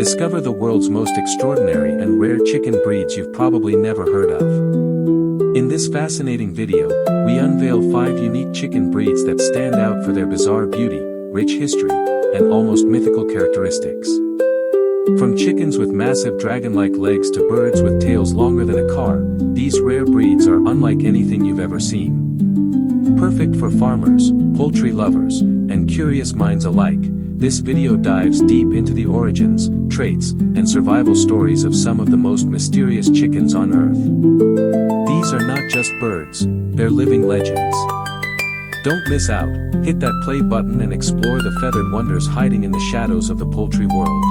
Discover the world's most extraordinary and rare chicken breeds you've probably never heard of. In this fascinating video, we unveil 5 unique chicken breeds that stand out for their bizarre beauty, rich history, and almost mythical characteristics. From chickens with massive dragon-like legs to birds with tails longer than a car, these rare breeds are unlike anything you've ever seen. Perfect for farmers, poultry lovers, and curious minds alike, this video dives deep into the origins, traits, and survival stories of some of the most mysterious chickens on Earth. These are not just birds, they're living legends. Don't miss out, hit that play button and explore the feathered wonders hiding in the shadows of the poultry world.